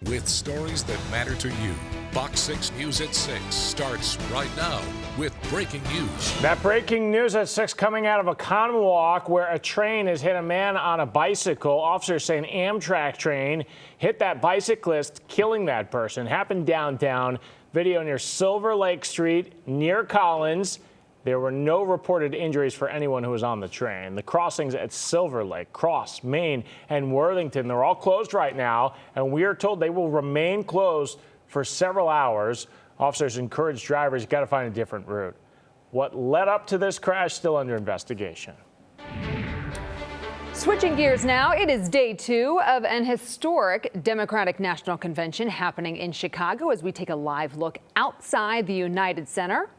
with stories that matter to you. Fox 6 News at 6 starts right now with breaking news. That breaking news at 6 coming out of Oconomowoc, where a train has hit a man on a bicycle. Officers say an Amtrak train hit that bicyclist, killing that person. Happened downtown. Video near Silver Lake Street, near Collins. There were no reported injuries for anyone who was on the train. The crossings at Silver Lake, Cross, Maine, and Worthington, they're all closed right now, and we are told they will remain closed for several hours. Officers encourage drivers, you got to find a different route. What led up to this crash still under investigation. Switching gears now, it is day 2 of an historic Democratic National Convention happening in Chicago as we take a live look outside the United Center.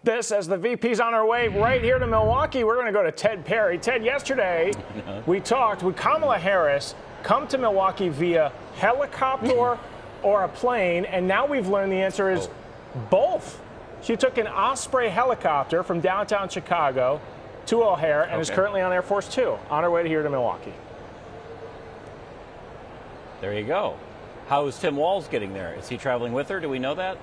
This as the VP's on our way right here to Milwaukee. We're going to go to Ted Perry. Ted, yesterday we talked with Kamala Harris come to Milwaukee via helicopter or a plane, and now we've learned the answer is both. She took an Osprey helicopter from downtown Chicago to O'Hare and is currently on Air Force 2 on her way here to Milwaukee. There you go. How is Tim Walz getting there? Is he traveling with her? Do we know that?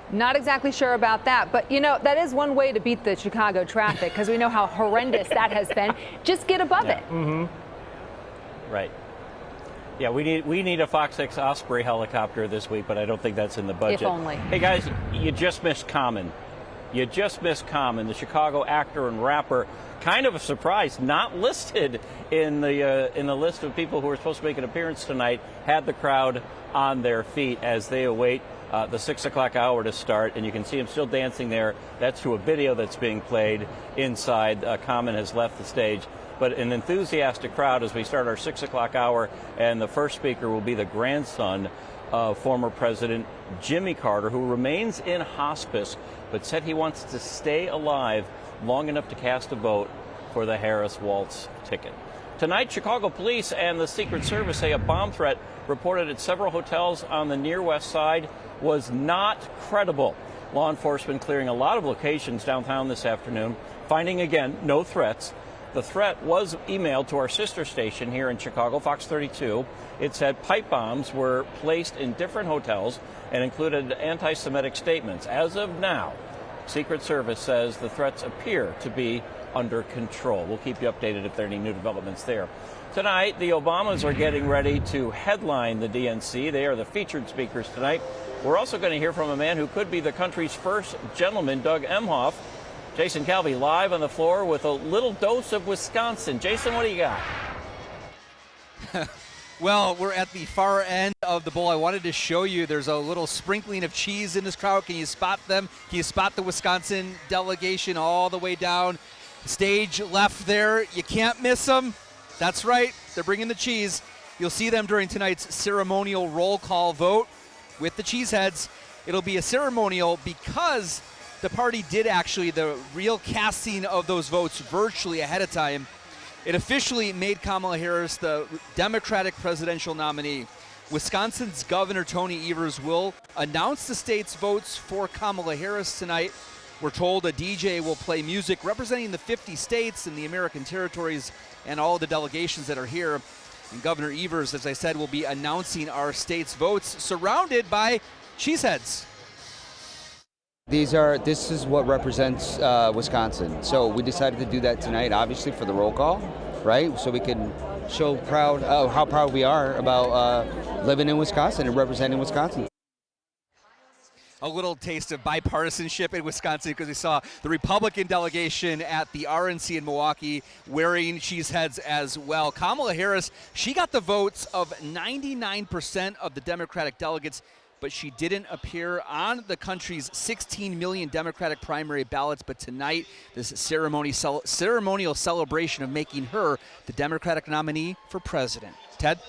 Not exactly sure about that, but you know, that is one way to beat the Chicago traffic because we know how horrendous that has been. Just get above it. Right. Yeah, we need a Fox 6 Osprey helicopter this week, but I don't think that's in the budget. If only. Hey guys, you just missed Common. You just missed Common, the Chicago actor and rapper. Kind of a surprise, not listed in the list of people who are supposed to make an appearance tonight. Had the crowd on their feet as they await the 6 o'clock hour to start, and you can see him still dancing there. That's to a video that's being played inside. Common has left the stage, but an enthusiastic crowd as we start our 6 o'clock hour, and the first speaker will be the grandson of former President Jimmy Carter, who remains in hospice, but said he wants to stay alive long enough to cast a vote for the Harris-Walz ticket. Tonight, Chicago police and the Secret Service say a bomb threat reported at several hotels on the near west side was not credible. Law enforcement clearing a lot of locations downtown this afternoon, finding again no threats. The threat was emailed to our sister station here in Chicago, Fox 32. It said pipe bombs were placed in different hotels and included anti-Semitic statements. As of now, Secret Service says the threats appear to be under control. We'll keep you updated if there are any new developments there. Tonight, the Obamas are getting ready to headline the DNC. They are the featured speakers tonight. We're also going to hear from a man who could be the country's first gentleman, Doug Emhoff. Jason Calvi live on the floor with a little dose of Wisconsin. Jason, what do you got? Well, we're at the far end of the bowl. I wanted to show you there's a little sprinkling of cheese in this crowd. Can you spot them? Can you spot the Wisconsin delegation all the way down? Stage left there. You can't miss them. That's right. They're bringing the cheese. You'll see them during tonight's ceremonial roll call vote with the cheeseheads. It'll be a ceremonial because the party did actually the real casting of those votes virtually ahead of time. It officially made Kamala Harris the Democratic presidential nominee. Wisconsin's Governor Tony Evers will announce the state's votes for Kamala Harris tonight. We're told a DJ will play music representing the 50 states and the American territories and all the delegations that are here. And Governor Evers, as I said, will be announcing our state's votes surrounded by cheeseheads. This is what represents Wisconsin. So we decided to do that tonight, obviously for the roll call, right? So we can show how proud we are about living in Wisconsin and representing Wisconsin. A little taste of bipartisanship in Wisconsin because we saw the Republican delegation at the RNC in Milwaukee wearing cheeseheads as well. Kamala Harris, she got the votes of 99% of the Democratic delegates, but she didn't appear on the country's 16 million Democratic primary ballots. But tonight, this ceremonial celebration of making her the Democratic nominee for president. Ted?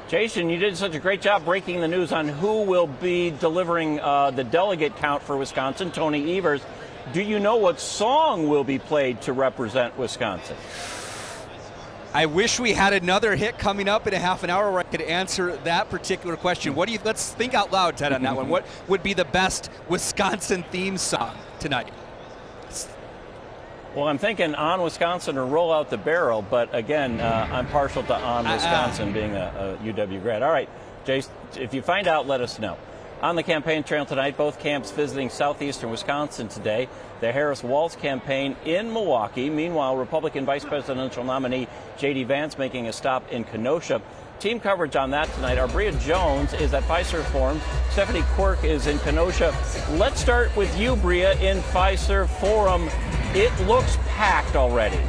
Jason, you did such a great job breaking the news on who will be delivering the delegate count for Wisconsin, Tony Evers. Do you know what song will be played to represent Wisconsin? I wish we had another hit coming up in a half an hour where I could answer that particular question. Let's think out loud, Ted, on that one. What would be the best Wisconsin theme song tonight? Well, I'm thinking on Wisconsin or roll out the barrel, but again, I'm partial to on Wisconsin being a UW grad. All right, Jace, if you find out, let us know. On the campaign trail tonight, both camps visiting southeastern Wisconsin today. The Harris-Walz campaign in Milwaukee. Meanwhile, Republican vice presidential nominee J.D. Vance making a stop in Kenosha. Team coverage on that tonight. Our Bria Jones is at Fiserv Forum. Stephanie Quirk is in Kenosha. Let's start with you, Bria, in Fiserv Forum. It looks packed already.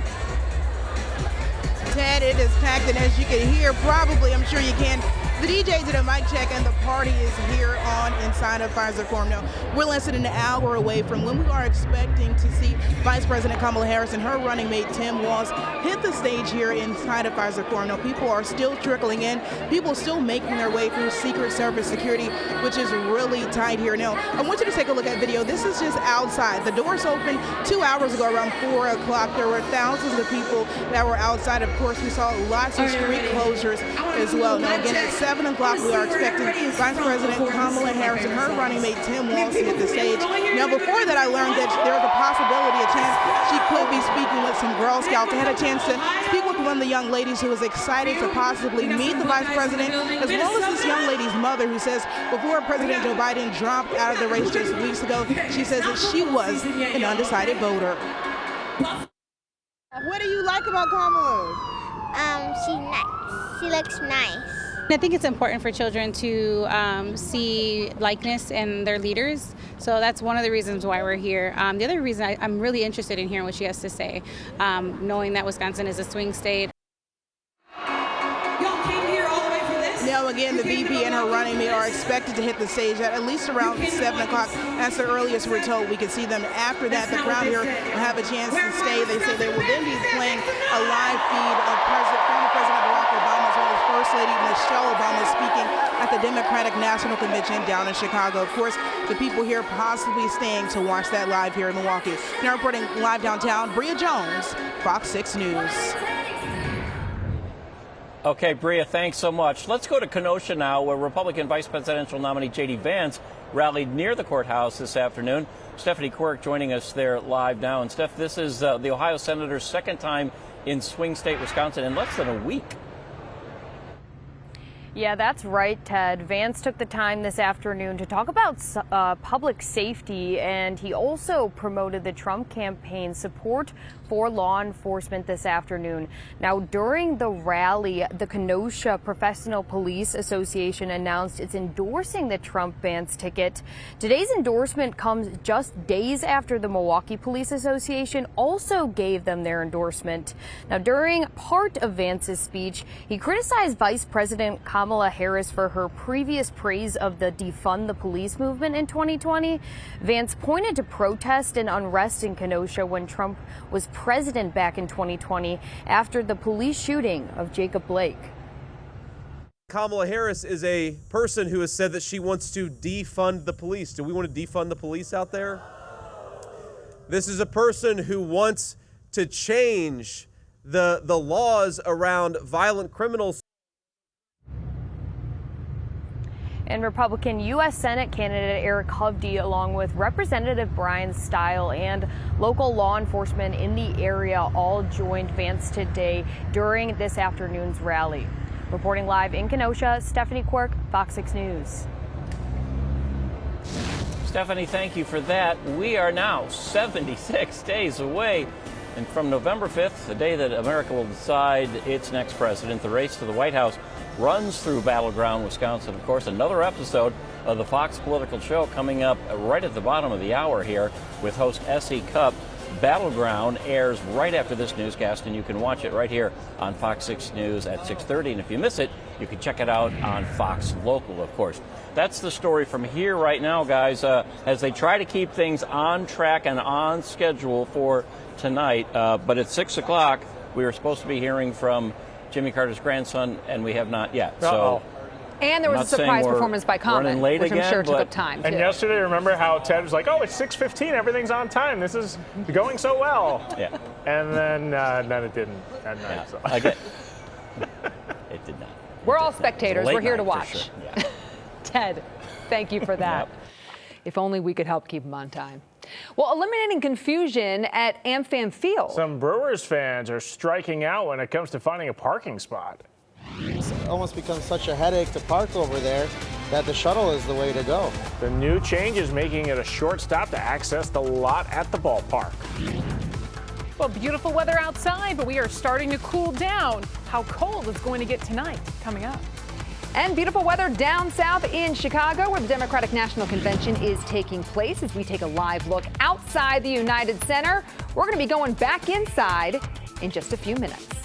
Ted, it is packed, and as you can hear, probably, I'm sure you can, the DJ did a mic check, and the party is here on inside of Fiserv Forum. Now, we're less than an hour away from when we are expecting to see Vice President Kamala Harris and her running mate Tim Walz hit the stage here inside of Fiserv Forum. Now, people are still trickling in. People still making their way through Secret Service security, which is really tight here. Now, I want you to take a look at video. This is just outside. The doors opened 2 hours ago around 4 o'clock. There were thousands of people that were outside. Of course, we saw lots of street closures as well. Now, again, at 7 o'clock, we are expecting Vice President Kamala Harris and her running mate Tim Walz to hit the stage. Now, before that, I learned that there was a possibility, a chance she could be speaking with some Girl Scouts. I had a chance to speak with one of the young ladies who was excited to possibly meet the Vice President, as well as this young lady's mother, who says before President Joe Biden dropped out of the race just weeks ago, she says that she was an undecided voter. What do you like about Kamala? She's nice. She looks nice. I think it's important for children to see likeness in their leaders. So that's one of the reasons why we're here. The other reason I'm really interested in hearing what she has to say, knowing that Wisconsin is a swing state. Now, again, the VP and her running mate are expected to hit the stage at least around 7 o'clock. That's the earliest we're told we can see them. After that, the crowd here will have a chance to stay. They say they will then be playing a live feed of former President Barack Obama as well as First Lady Michelle Obama speaking at the Democratic National Convention down in Chicago. Of course, the people here possibly staying to watch that live here in Milwaukee. Now reporting live downtown, Bria Jones, Fox 6 News. Okay, Bria, thanks so much. Let's go to Kenosha now, where Republican vice presidential nominee J.D. Vance rallied near the courthouse this afternoon. Stephanie Quirk joining us there live now. And, Steph, this is the Ohio Senator's second time in swing state Wisconsin in less than a week. Yeah, that's right, Ted. Vance took the time this afternoon to talk about public safety, and he also promoted the Trump campaign support for law enforcement this afternoon. Now, during the rally, the Kenosha Professional Police Association announced it's endorsing the Trump-Vance ticket. Today's endorsement comes just days after the Milwaukee Police Association also gave them their endorsement. Now, during part of Vance's speech, he criticized Vice President Kamala Harris for her previous praise of the Defund the Police movement in 2020. Vance pointed to protest and unrest in Kenosha when Trump was president back in 2020 after the police shooting of Jacob Blake. Kamala Harris is a person who has said that she wants to defund the police. Do we want to defund the police out there? This is a person who wants to change the laws around violent criminals. And Republican U.S. Senate candidate Eric Hovde, along with Representative Brian Stile and local law enforcement in the area, all joined Vance today during this afternoon's rally. Reporting live in Kenosha, Stephanie Quirk, Fox 6 News. Stephanie, thank you for that. We are now 76 days away and from November 5th, the day that America will decide its next president. The race to the White House runs through battleground Wisconsin. Of course, another episode of the Fox Political Show coming up right at the bottom of the hour here with host S.E. Cupp. Battleground airs right after this newscast, and you can watch it right here on Fox 6 News at 6:30. And if you miss it, you can check it out on Fox Local, of course. That's the story from here right now, guys, as they try to keep things on track and on schedule for tonight. But at 6 o'clock, we were supposed to be hearing from Jimmy Carter's grandson, and we have not yet. So. And there was a surprise performance by Common, which I'm sure took up time, too. And yesterday, remember how Ted was like, oh, it's 6:15, everything's on time, this is going so well. Yeah. And then it didn't at night. Yeah. So. It did not. We're all spectators. We're here to watch. Sure. Yeah. Ted, thank you for that. Yep. If only we could help keep them on time. Well, eliminating confusion at AmFam Field. Some Brewers fans are striking out when it comes to finding a parking spot. It's almost become such a headache to park over there that the shuttle is the way to go. The new change is making it a short stop to access the lot at the ballpark. Well, beautiful weather outside, but we are starting to cool down. How cold it's going to get tonight, coming up. And beautiful weather down south in Chicago, where the Democratic National Convention is taking place, as we take a live look outside the United Center. We're going to be going back inside in just a few minutes.